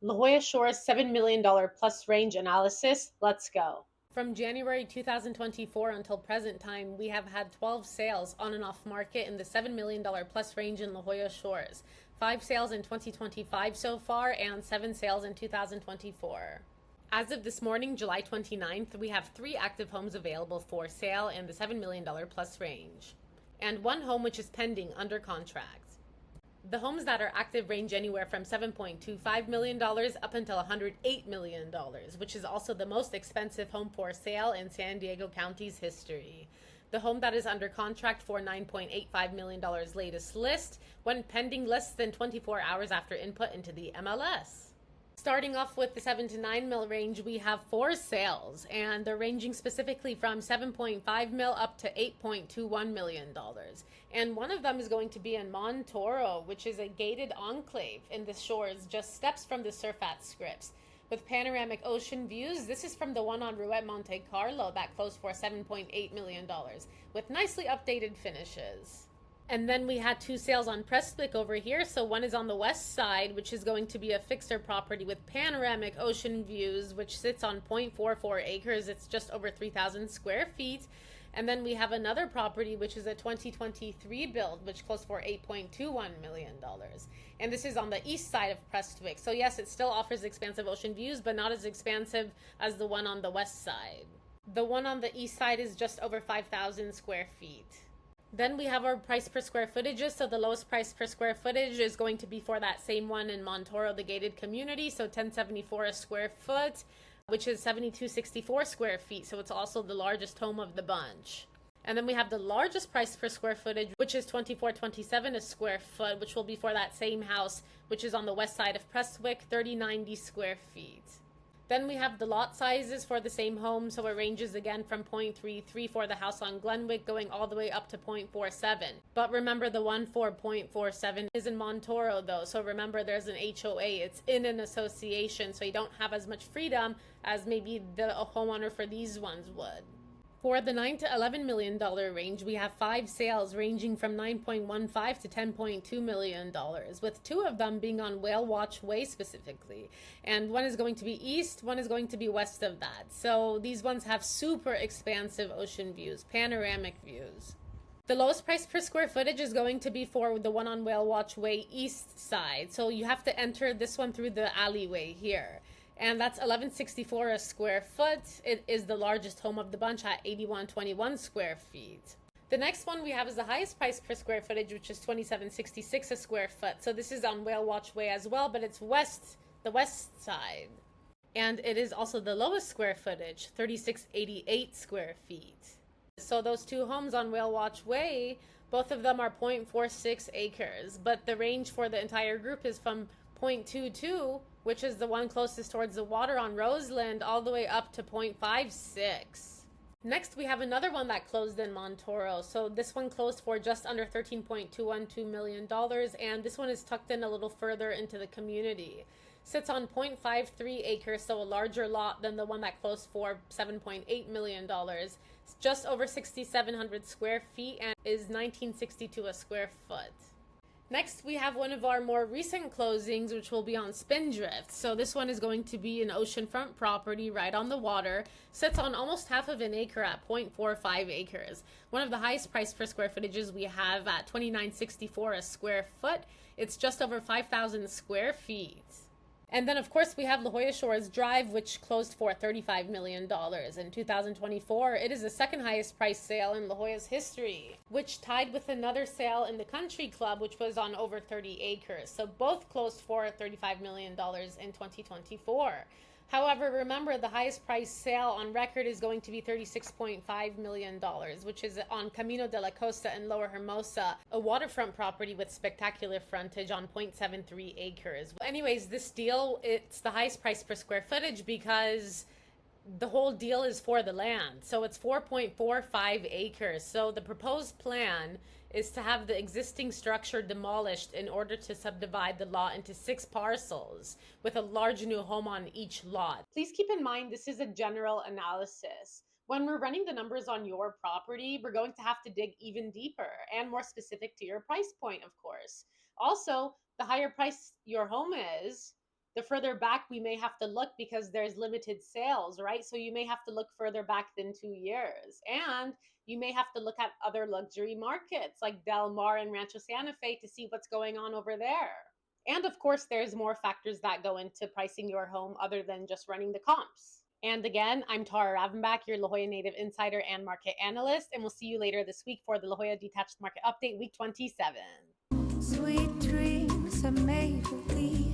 La Jolla Shores $7 million plus range analysis. Let's go. From January 2024 until present time, we have had 12 sales on and off market in the $7 million plus range in La Jolla Shores. 5 sales in 2025 so far, and 7 sales in 2024. As of this morning, July 29th, we have 3 active homes available for sale in the $7 million plus range, and 1 home which is pending under contract. The homes that are active range anywhere from $7.25 million up until $108 million, which is also the most expensive home for sale in San Diego County's history. The home that is under contract for $9.85 million latest list, when pending less than 24 hours after input into the MLS. Starting off with the 7 to 9 mil range, we have 4 sales, and they're ranging specifically from 7.5 mil up to $8.21 million. And one of them is going to be in Montoro, which is a gated enclave in the shores, just steps from the surf at Scripps. With panoramic ocean views, this is from the one on Rouette Monte Carlo that closed for $7.8 million, with nicely updated finishes. And then we had 2 sales on Prestwick over here. So one is on the west side, which is going to be a fixer property with panoramic ocean views, which sits on 0.44 acres. It's just over 3,000 square feet. And then we have another property, which is a 2023 build, which closed for $8.21 million. And this is on the east side of Prestwick. So yes, it still offers expansive ocean views, but not as expansive as the one on the west side. The one on the east side is just over 5,000 square feet. Then we have our price per square footages. So the lowest price per square footage is going to be for that same one in Montoro, the gated community. So $10.74 a square foot, which is $72.64 square feet. So it's also the largest home of the bunch. And then we have the largest price per square footage, which is $24.27 a square foot, which will be for that same house, which is on the west side of Prestwick, $30.90 square feet. Then we have the lot sizes for the same home, so it ranges again from 0.33 for the house on Glenwick going all the way up to 0.47. But remember, the one for 0.47 is in Montoro though, so remember there's an HOA, it's in an association, so you don't have as much freedom as maybe the homeowner for these ones would. For the $9 to $11 million range, we have 5 sales ranging from $9.15 to $10.2 million, with 2 of them being on Whale Watch Way specifically. And one is going to be east, one is going to be west of that. So these ones have super expansive ocean views, panoramic views. The lowest price per square footage is going to be for the one on Whale Watch Way east side. So you have to enter this one through the alleyway here. And that's $11.64 a square foot. It is the largest home of the bunch at $81.21 square feet. The next one we have is the highest price per square footage, which is $27.66 a square foot. So this is on Whale Watch Way as well, but it's the west side. And it is also the lowest square footage, $36.88 square feet. So those 2 homes on Whale Watch Way, both of them are 0.46 acres, but the range for the entire group is from 0.22, which is the one closest towards the water on Roseland, all the way up to 0.56. Next, we have another one that closed in Montoro. So this one closed for just under $13.212 million, and this one is tucked in a little further into the community. Sits on 0.53 acres, so a larger lot than the one that closed for $7.8 million. It's just over 6,700 square feet and is $19.62 a square foot. Next, we have one of our more recent closings, which will be on Spindrift. So this one is going to be an oceanfront property right on the water. Sits on almost half of an acre at 0.45 acres. One of the highest price per square footages we have at $29.64 a square foot. It's just over 5,000 square feet. And then, of course, we have La Jolla Shores Drive, which closed for $35 million in 2024. It is the second highest price sale in La Jolla's history, which tied with another sale in the Country Club, which was on over 30 acres. So both closed for $35 million in 2024. However, remember, the highest price sale on record is going to be $36.5 million, which is on Camino de la Costa in Lower Hermosa, a waterfront property with spectacular frontage on 0.73 acres. Anyways, this deal, it's the highest price per square footage because the whole deal is for the land. So it's 4.45 acres. So the proposed plan is to have the existing structure demolished in order to subdivide the lot into 6 parcels with a large new home on each lot. Please keep in mind this is a general analysis. When we're running the numbers on your property, we're going to have to dig even deeper and more specific to your price point, of course. Also, the higher price your home is, The further back we may have to look because there's limited sales, right? So you may have to look further back than 2 years. And you may have to look at other luxury markets like Del Mar and Rancho Santa Fe to see what's going on over there. And of course, there's more factors that go into pricing your home other than just running the comps. And again, I'm Tara Ravanbach, your La Jolla Native Insider and Market Analyst, and we'll see you later this week for the La Jolla Detached Market Update, week 27. Sweet dreams are made for thee.